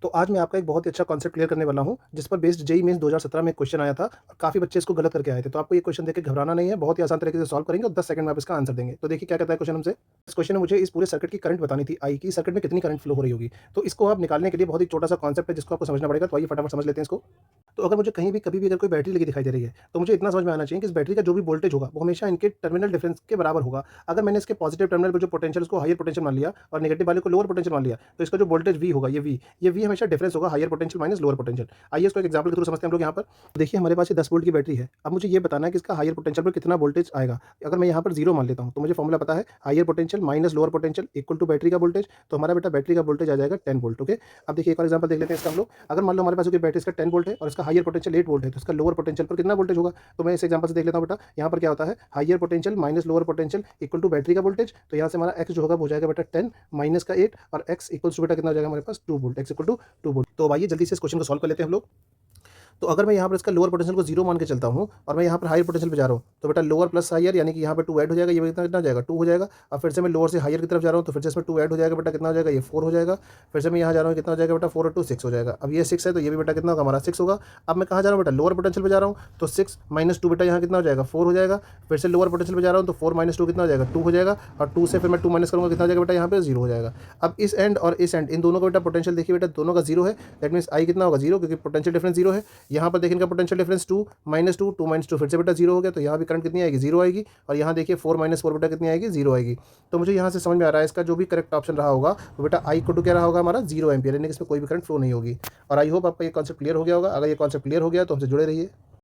तो आज मैं आपका एक बहुत ही अच्छा कॉन्सेप्ट क्लियर करने वाला हूँ, जिस पर बेस्ड जेईई मेंस 2017 में एक क्वेश्चन आया था और काफ़ी बच्चे इसको गलत करके आए थे। तो आपको ये क्वेश्चन देख के घबराना नहीं है, बहुत ही आसान तरीके से सॉल्व करेंगे और 10 सेकंड में आप इसका आंसर देंगे। तो देखिए क्या कहता है क्वेश्चन हमसे। इस क्वेश्चन में मुझे इस पूरे सर्किट की करंट बतानी थी आई की सर्किट में कितनी करंट फ्लो हो रही होगी। तो इसको आप निकालने के लिए बहुत ही छोटा-सा कॉन्सेप्ट है जिसको आपको समझना पड़ेगा। तो आइए फटाफट समझ लेते हैं इसको। तो अगर मुझे कहीं भी कभी भी अगर कोई बैटरी लगी दिखाई दे रही है, तो मुझे इतना समझ में आना चाहिए कि इस बैटरी का जो भी वोल्टेज होगा, वो हमेशा इनके टर्मिनल डिफरेंस के बराबर होगा। अगर मैंने इसके पॉजिटिव टर्मिनल पे जो पोटेंशियल उसको हायर पोटेंशियल मान लिया और नेगेटिव वाले को लोअर पोटेंशियल मान लिया, तो इसका जो वोल्टेज V होगा, ये V हमेशा डिफरेंस होगा higher potential minus lower potential. आइए इसको एक एग्जांपल के थ्रू समझते हैं हम लोग यहाँ पर। देखिए हमारे पास ये 10 वोल्ट की बैटरी है। अब मुझे ये बताना है कि इसका हायर पोटेंशियल पर कितना वोल्टेज आएगा। अगर मैं यहाँ पर 0 मान लेता हूँ, तो मुझे फॉर्मूला पता है higher potential minus lower potential equal to battery का वोल्टेज। तो हमारा बेटा बैटरी का वोल्टेज आ जाएगा 10 वोल्ट। ओके। अब देखिए एक और एग्जांपल देख लेते हैं इसका हम लोग। अगर मान लो हमारे पास कोई बैटरी इसका 10 वोल्ट है और इसका हायर पोटेंशियल 8 वोल्ट है, तो इसका लोअर पोटेंशियल पर कितना वोल्टेज होगा? तो मैं इस एग्जांपल से देख लेता हूँ बेटा। यहाँ पर क्या होता है higher potential minus lower potential equal to battery का वोल्टेज। तो यहाँ से हमारा एक्स जो होगा वो हो जाएगा बेटा 10 माइनस का 8 और एक्स इक्वल्स टू बेटा कितना हो जाएगा हमारे पास 2 volt. X equal to 2 volt. तो अब आइए जल्दी से इस क्वेश्चन को सॉल्व कर लेते हैं हम लोग। तो अगर मैं यहाँ पर इसका लोअर पोटेंशियल को 0 मान के चलता हूँ और मैं यहाँ पर हायर पोटेंशियल पे जा रहा हूँ, तो बेटा लोअर प्लस हायर यानी कि यहाँ पे 2 ऐड हो जाएगा, ये कितना कितना हो जाएगा 2 हो जाएगा। और फिर से मैं लोअर से हायर की तरफ जा रहा हूँ, तो फिर से इसमें 2 ऐड हो जाएगा, बेटा कितना हो जाएगा ये 4 हो जाएगा। फिर से मैं यहाँ जा रहा हूँ, कितना हो जाएगा बेटा 4 और 2 6 हो जाएगा। अब ये 6 है तो ये भी बेटा कितना होगा हमारा 6 होगा। अब मैं कहाँ जा रहा हूँ बेटा लोअर पोटेंशियल पे जा रहा हूँ, तो 6 माइनस 2 बेटा यहाँ कितना हो जाएगा 4 हो जाएगा। फिर से लोअर पोटेंशियल पे जा रहा हूँ तो 4 माइनस 2 कितना हो जाएगा 2 हो जाएगा। और 2 से फिर मैं 2 माइनस करूँगा कितना हो जाएगा बेटा यहाँ पे 0 हो जाएगा। अब इस एंड और इस एंड इन दोनों का बेटा पोटेंशियल देखिए बेटा दोनों का 0 है। दैट मीन्स आई कितना होगा 0 क्योंकि पोटेंशियल डिफरेंस 0 है। यहाँ पर देखिए इनका पोटेंशियल डिफरेंस 2 माइनस 2 2 माइनस 2 फिर से बेटा 0 हो गया। तो यहाँ भी करंट कितनी आएगी 0 आएगी। और यहाँ देखिए 4 माइनस 4 बेटा कितनी आएगी 0 आएगी। तो मुझे यहाँ से समझ में आ रहा है इसका जो भी करेक्ट ऑप्शन रहा होगा वो बेटा आई को टू क्या रहा होगा हमारा 0 एम्पियर, यानी कि इसमें कोई भी करंट फ्लो नहीं होगी। और आई होप आपका ये कॉन्सेप्ट क्लियर हो गया होगा। अगर ये कॉन्सेप्ट क्लियर हो गया तो हमसे जुड़े रहिए।